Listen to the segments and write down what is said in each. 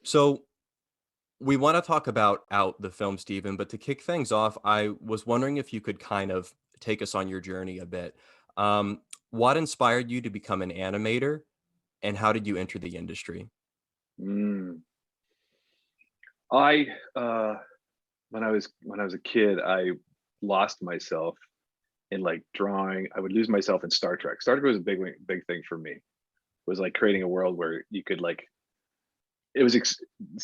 So we want to talk about Out the film, Stephen, but to kick things off, I was wondering if you could kind of take us on your journey a bit. What inspired you to become an animator, and how did you enter the industry? Mm. I when I was a kid, I lost myself in like drawing. I would lose myself in Star Trek. Star Trek was a big thing for me. Was like creating a world where you could like it was ex-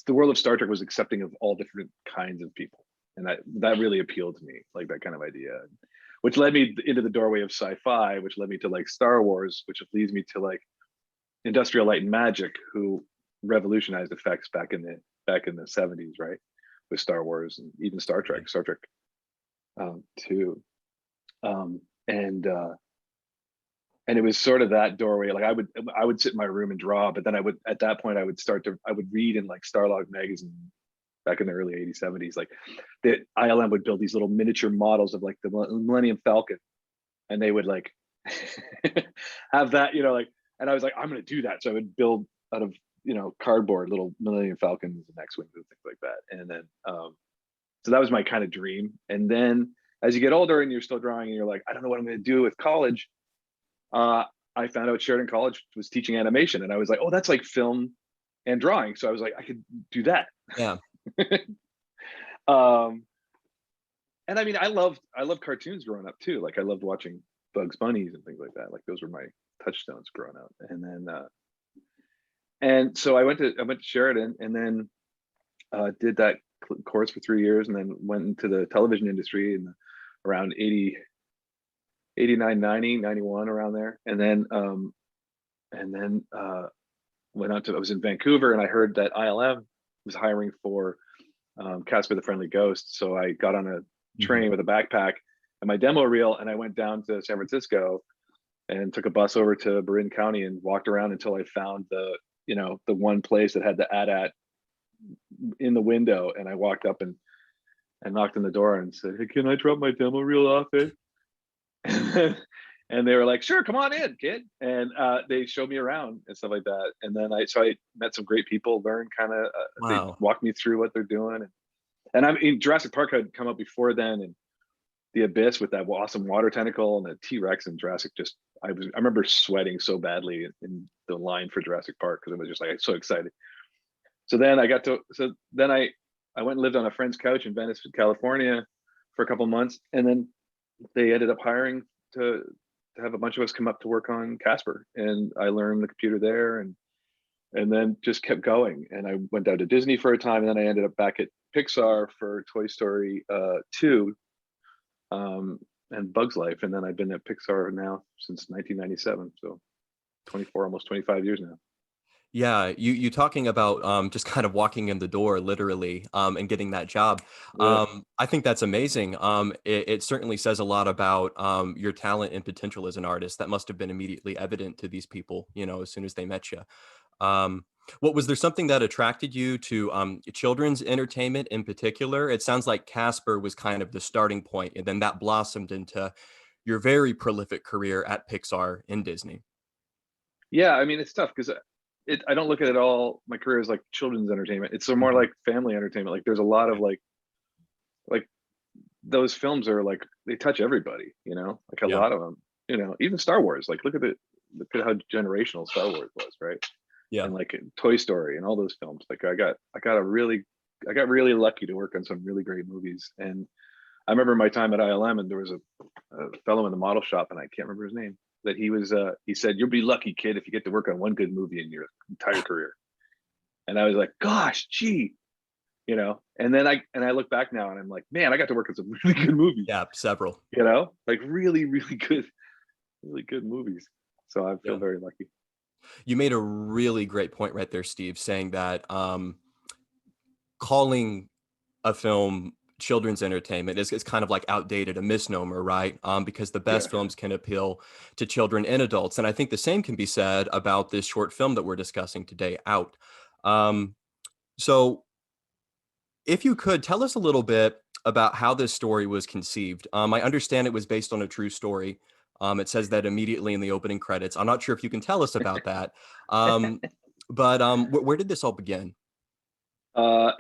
the world of Star Trek was accepting of all different kinds of people, and that really appealed to me, like that kind of idea, which led me into the doorway of sci-fi, which led me to like Star Wars, which leads me to like Industrial Light and Magic, who revolutionized effects back in the 70s, right? With Star Wars and even Star Trek 2. Um, and it was sort of that doorway. Like I would sit in my room and draw, but then I would at that point I would read in like Starlog magazine back in the early 80s, 70s, like the ILM would build these little miniature models of like the Millennium Falcon, and they would like have that, like, and I was like, I'm gonna do that. So I would build out of cardboard little Millennium Falcons and X-wings and things like that. And then so that was my kind of dream. And then as you get older and you're still drawing and you're like, I don't know what I'm gonna do with college. I found out Sheridan College was teaching animation, and I was like, oh, that's like film and drawing. So I was like, I could do that. Yeah. um, and I mean, I loved cartoons growing up too. Like I loved watching Bugs Bunnies and things like that. Like those were my touchstones growing up. And so I went to Sheridan, and then did that course for 3 years, and then went into the television industry in around 80, 89, 90, 91, around there. And then went out to I was in Vancouver, and I heard that ILM was hiring for Casper the Friendly Ghost. So I got on a Mhm. train with a backpack and my demo reel, and I went down to San Francisco and took a bus over to Marin County and walked around until I found the one place that had the AT-AT in the window. And I walked up and knocked on the door and said, "Hey, can I drop my demo reel off it?" And they were like, "Sure, come on in, kid." And they showed me around and stuff like that. And then I met some great people, learned kind of, they Wow. walked me through what they're doing. And I mean, Jurassic Park had come up before then, and the Abyss with that awesome water tentacle, and the T-Rex and Jurassic. I remember sweating so badly in the line for Jurassic Park because I was just like so excited. So then I went and lived on a friend's couch in Venice, California for a couple months, and then they ended up hiring to have a bunch of us come up to work on Casper, and I learned the computer there, and then just kept going. And I went down to Disney for a time, and then I ended up back at Pixar for Toy Story 2, and Bugs Life, and then I've been at Pixar now since 1997, so 24, almost 25 years now. Yeah, you talking about just kind of walking in the door literally and getting that job. Yeah. I think that's amazing. It certainly says a lot about your talent and potential as an artist. That must have been immediately evident to these people, as soon as they met you. Um, what was there something that attracted you to children's entertainment in particular? It sounds like Casper was kind of the starting point, and then that blossomed into your very prolific career at Pixar and Disney. Yeah, I mean, it's tough because I don't look at it all my career as like children's entertainment. It's so more Mhm. like family entertainment. Like there's a lot of like those films are like they touch everybody, like a Yeah, lot of them, even Star Wars. Like look at how generational Star Wars was, right? yeah, And like Toy Story and all those films. Like I got really lucky to work on some really great movies. And I remember my time at ILM, and there was a fellow in the model shop, and I can't remember his name, that he said, "You'll be lucky, kid, if you get to work on one good movie in your entire career." And I was like, gosh, gee, and I look back now and I'm like, man, I got to work on some really good movies, yeah. Several. like really, really good movies. So I feel Yeah. very lucky. You made a really great point right there, Steve, saying that calling a film children's entertainment is kind of like outdated, a misnomer, right? Because the Yeah. best films can appeal to children and adults. And I think the same can be said about this short film that we're discussing today, Out. Um, so if you could tell us a little bit about how this story was conceived. I understand it was based on a true story. It says that immediately in the opening credits. I'm not sure if you can tell us about that. Um, but where did this all begin? Well,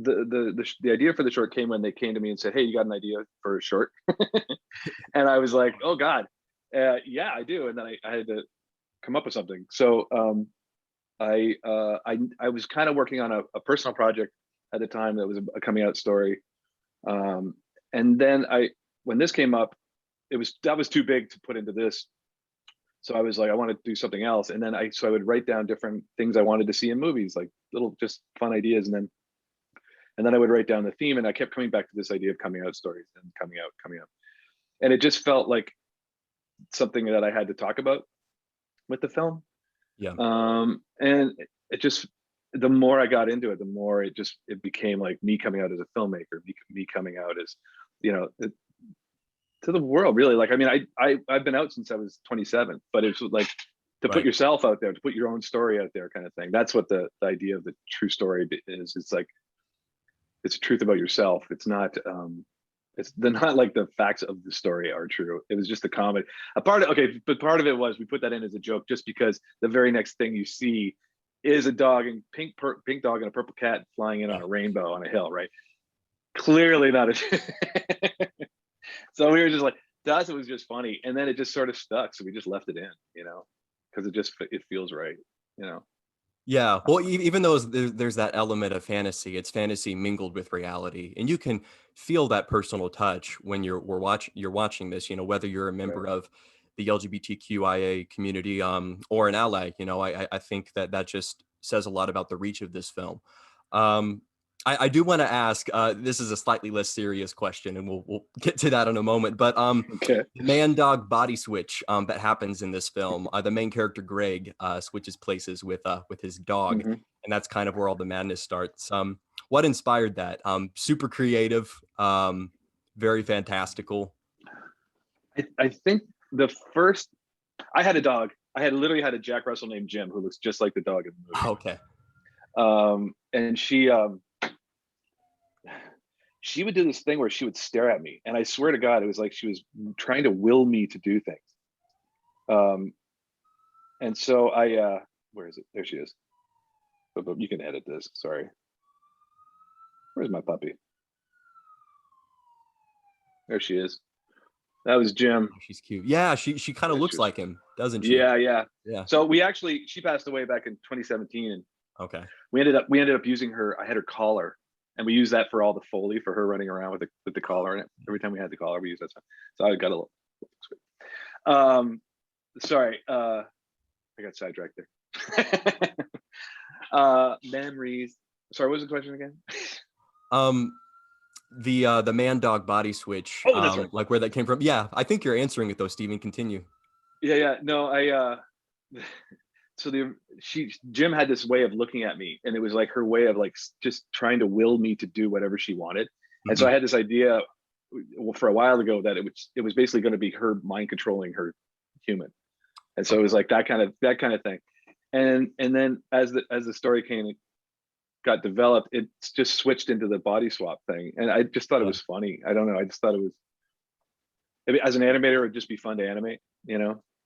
the idea for the short came when they came to me and said, "Hey, you got an idea for a short?" And I was like, "Oh God, yeah, I do." And then I had to come up with something. So I was kind of working on a personal project at the time that was a coming out story. Um, and then when this came up, that was too big to put into this. So I was like, I want to do something else. And then I would write down different things I wanted to see in movies, like little just fun ideas. And then I would write down the theme, and I kept coming back to this idea of coming out stories and coming out. And it just felt like something that I had to talk about with the film. Yeah. And it just, the more I got into it, the more it became like me coming out as a filmmaker, me coming out as, you know, to the world, really. Like, I mean, I've been out since I was 27, but it's like to put Right. yourself out there, to put your own story out there, kind of thing. That's what the idea of the true story is. It's like, it's a truth about yourself. It's not they're not like the facts of the story are true. It was just a comedy. But part of it was we put that in as a joke just because the very next thing you see is a dog and pink dog and a purple cat flying in Yeah. on a rainbow on a hill, right? Clearly not a so we were just like, to us it was just funny, and then it just sort of stuck, so we just left it in, because it feels right, you know. Yeah. Well, even though there's that element of fantasy, it's fantasy mingled with reality, and you can feel that personal touch when you're watching this. Whether you're a Right. member of the LGBTQIA community, or an ally. I think that just says a lot about the reach of this film. Um, I do want to ask. This is a slightly less serious question, and we'll get to that in a moment. But Okay. the man dog body switch that happens in this film. The main character Greg switches places with his dog, Hmm. and that's kind of where all the madness starts. What inspired that? Super creative, very fantastical. I think the first I had a dog. I had literally had a Jack Russell named Jim who looks just like the dog in the movie. Okay. And she would do this thing where she would stare at me, and I swear to God, it was like she was trying to will me to do things. Um, and so where is it? There she is. But you can edit this. Sorry. Where's my puppy? There she is. That was Jim. Oh, she's cute. Yeah, she kind of Yeah, looks like him, doesn't she? yeah, yeah. Yeah. So she passed away back in 2017, and Okay. we ended up using her. I had her collar, and we used that for all the Foley for her running around with the collar in it. Every time we had the collar, we used that stuff. So I got a little. Um, sorry, I got sidetracked there. Memories. Sorry, what was the question again? Um, the man dog body switch, Oh, that's right. like where that came from. Yeah, I think you're answering it though, Steven. Continue. Yeah, yeah. No, so Jim had this way of looking at me, and it was like her way of like just trying to will me to do whatever she wanted. And so Mhm. I had this idea, well, for a while ago, that it was basically going to be her mind controlling her human. And so it Okay. was like that kind of thing. And then as the story got developed, it just switched into the body swap thing, and I just thought it Yeah. was funny. I don't know. I just thought it was, maybe as an animator, it would just be fun to animate,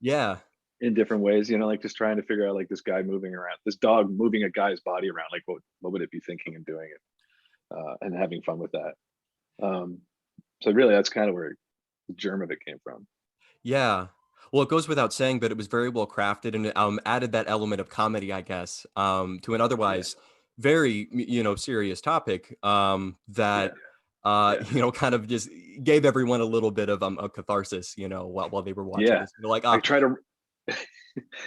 Yeah. in different ways, like just trying to figure out like this dog moving a guy's body around, like what would it be thinking and doing it, and having fun with that. Um, so really, that's kind of where the germ of it came from. Yeah. Well, it goes without saying, but it was very well crafted and added that element of comedy, I guess, to an Yeah, otherwise very, serious topic, yeah, that, yeah, kind of just gave everyone a little bit of a catharsis, while they were watching yeah. this. They're like, I try to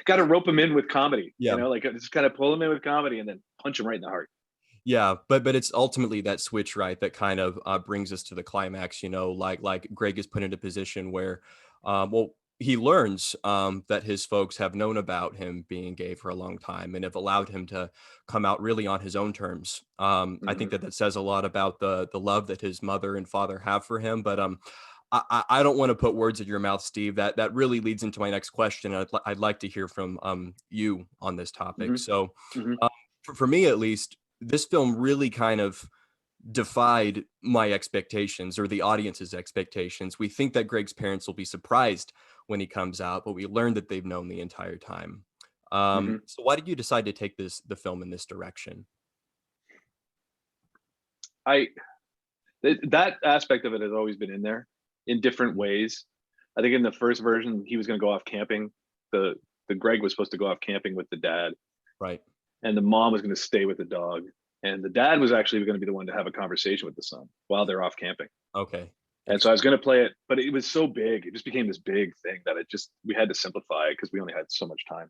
got to rope them in with comedy, yeah. like just kind of pull them in with comedy and then punch them right in the heart. Yeah, but it's ultimately that switch, right, that kind of brings us to the climax. Like Greg is put into a position where, well, he learns that his folks have known about him being gay for a long time and have allowed him to come out really on his own terms. I think Hmm. that says a lot about the love that his mother and father have for him. But I don't want to put words in your mouth, Steve. That really leads into my next question. I'd like to hear from you on this topic. Hmm. So, Hmm. for me at least, this film really kind of defied my expectations or the audience's expectations. We think that Greg's parents will be surprised when he comes out, but we learn that they've known the entire time. Hmm. So why did you decide to take the film in this direction? I that aspect of it has always been in there in different ways. I think in the first version, he was going to go off camping. The the Greg was supposed to go off camping with the dad, Right. and the mom was going to stay with the dog. And the dad was actually going to be the one to have a conversation with the son while they're off camping. Okay. And so I was going to play it, but it was so big. It just became this big thing that we had to simplify it because we only had so much time.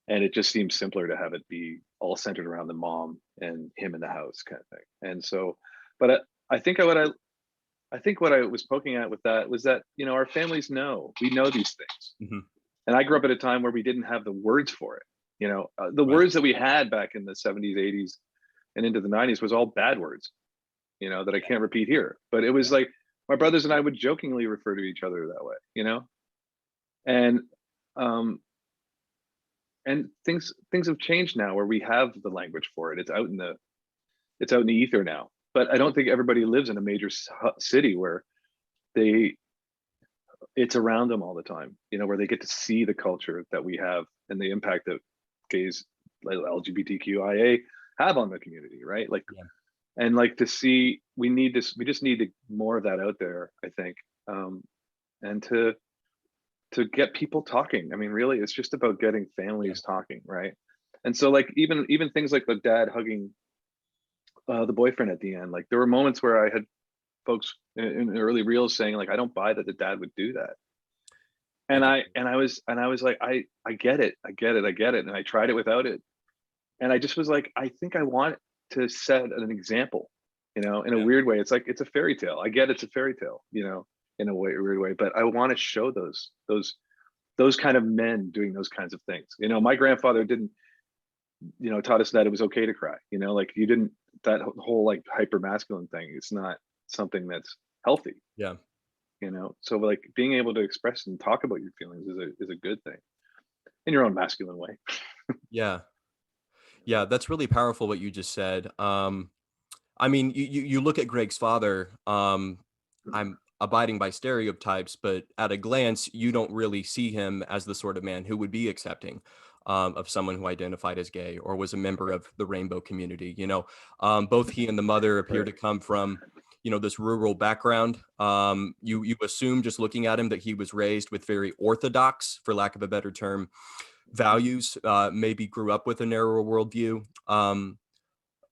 And it just seemed simpler to have it be all centered around the mom and him in the house kind of thing. And so, but I think I think what I was poking at with that was that, our families we know these things. Mhm. And I grew up at a time where we didn't have the words for it. The Right. words that we had back in the 70s, 80s, and into the 90s was all bad words, that I can't repeat here. But it was Yeah. like my brothers and I would jokingly refer to each other that way. And um and things have changed now where we have the language for it. It's out in the ether now. But I don't think everybody lives in a major city where they it's around them all the time, where they get to see the culture that we have and the impact that gays, like LGBTQIA, have on the community, right? Like, Yeah. and like to see, we just need more of that out there, I think. And to get people talking. I mean, really, it's just about getting Yeah. families talking, right? And so like even things like the dad hugging the boyfriend at the end, like there were moments where I had folks in early reels saying like, I don't buy that the dad would do that. And Interesting. I was like, I get it, I get it, I get it. And I tried it without it. And I just was like, I think I want to set an example, in a Yeah. weird way. It's like it's a fairy tale. I get it's a fairy tale, in a weird way, but I want to show those kind of men doing those kinds of things. My grandfather didn't, taught us that it was okay to cry. Like you didn't that whole like hyper masculine thing. It's not something that's healthy. Yeah. So like being able to express and talk about your feelings is a good thing in your own masculine way. Yeah. Yeah. That's really powerful what you just said. I mean, you look at Greg's father. I'm abiding by stereotypes, but at a glance, you don't really see him as the sort of man who would be accepting of someone who identified as gay or was a member of the rainbow community. Both he and the mother appear Right. to come from, this rural background. You assume just looking at him that he was raised with very orthodox, for lack of a better term, values. Maybe grew up with a narrower worldview.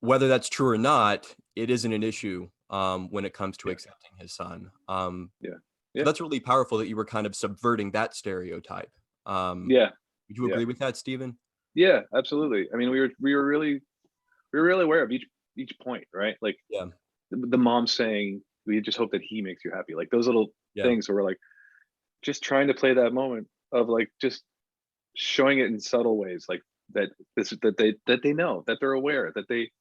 Whether that's true or not, it isn't an issue when it comes to Yeah. accepting his son. Yeah. So Yeah. that's really powerful that you were kind of subverting that stereotype. Yeah. Would you Yeah. agree with that, Stephen? Yeah. Absolutely. I mean, we were really aware of each point, right? Like Yeah, the mom saying, "We just hope that he makes you happy." Like those little yeah, things where we're like just trying to play that moment of like just showing it in subtle ways, like that they know, that they're aware, that they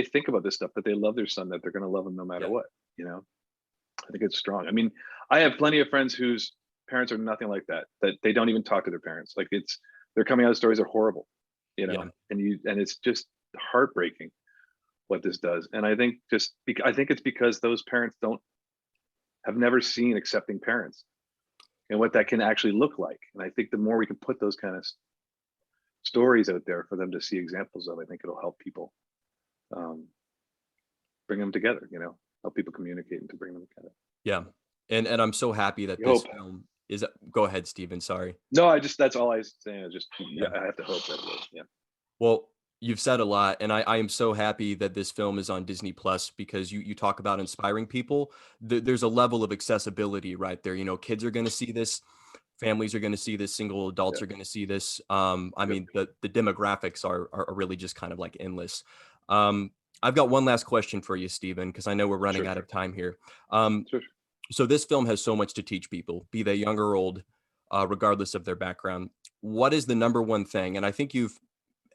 think about this stuff, that they love their son, that they're going to love him no matter yeah, what. You know, I think it's strong. I mean, I have plenty of friends whose parents are nothing like that. That they don't even talk to their parents. Like their coming out stories are horrible. yeah, And it's just heartbreaking what this does. And I think I think it's because those parents don't have never seen accepting parents and what that can actually look like. And I think the more we can put those kind of stories out there for them to see examples of, I think it'll help people um, bring them together. Help people communicate and to bring them together. yeah. And I'm so happy that You this hope. film is. Go ahead, Stephen. Sorry. No, that's all I was saying. Yeah, Yeah. I have to hope that it will. Yeah. Well, you've said a lot, and I am so happy that this film is on Disney Plus because you talk about inspiring people. There's a level of accessibility right there. Kids are going to see this, families are going to see this, single adults Yeah. are going to see this. I Yep. mean, the demographics are really just kind of like endless. Um, I've got one last question for you, Stephen, because I know we're running Sure. out of time here. Um, Sure. so this film has so much to teach people, be they young or old, regardless of their background. What is the number one thing? And I think you've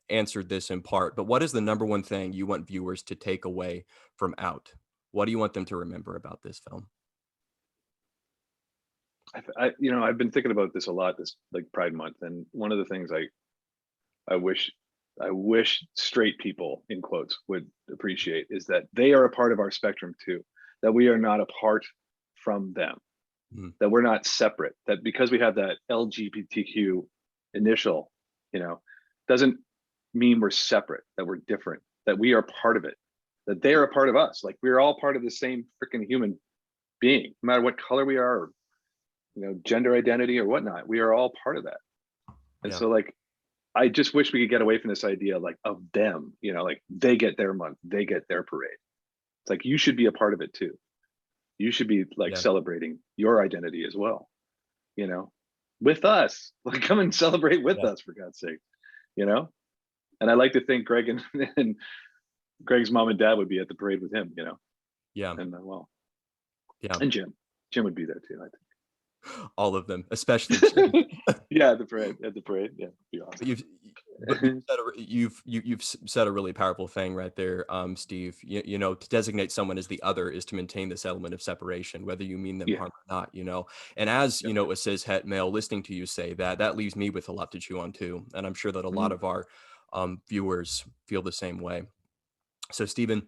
answered this in part, but what is the number one thing you want viewers to take away from Out? What do you want them to remember about this film? I've been thinking about this a lot this like Pride Month, and one of the things I wish I wish straight people in quotes would appreciate is that they are a part of our spectrum too. That we are not apart from them. Mm, That we're not separate. That because we have that LGBTQ initial, you know, doesn't mean we're separate. That we're different. That we are part of it. that they are a part of us. Like we're all part of the same freaking human being, no matter what color we are, or, gender identity or whatnot. We are all part of that. And Yeah. so like, I just wish we could get away from this idea like of them, like they get their month, they get their parade. It's like, you should be a part of it too. You should be like Yeah. celebrating your identity as well, with us. Like come and celebrate with Yeah. us, for God's sake, And I like to think Greg and Greg's mom and dad would be at the parade with him, Yeah. and Yeah. and Jim would be there too, I All of them, especially Jim. think. Yeah, at the parade, yeah, it'd be But awesome. you've said a really powerful thing right there, Steve. To designate someone as the other is to maintain this element of separation, whether you mean them Yeah, harm or not. And as yep. a cis het male listening to you say that, that leaves me with a lot to chew on too, and I'm sure that a lot Mhm. of our viewers feel the same way. So, Stephen,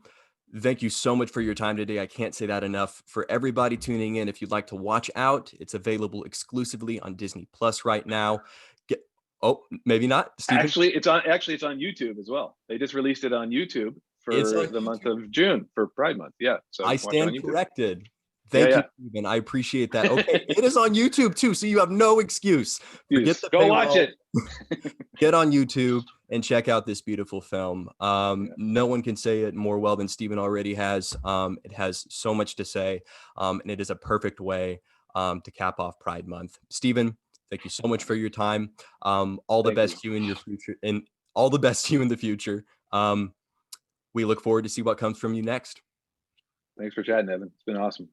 thank you so much for your time today. I can't say that enough. For everybody tuning in, if you'd like to watch out, it's available exclusively on Disney Plus right now. Get, oh, maybe not, Stephen. Actually it's on YouTube as well. They just released it on YouTube It's for on the month YouTube. of June, for Pride Month. Yeah, so I you can watch it on stand YouTube. corrected. Yeah, Thank you, yeah. Stephen. I appreciate that. Okay, it is on YouTube too, so you have no excuse. Forget Yes, the go watch paywall. it. Get on YouTube and check out this beautiful film. Yeah. No one can say it more well than Stephen already has. It has so much to say, and it is a perfect way to cap off Pride Month. Stephen, thank you so much for your time. All the Thank you. best to you in your future, and all the best to you in the future. We look forward to see what comes from you next. Thanks for chatting, Evan. It's been awesome.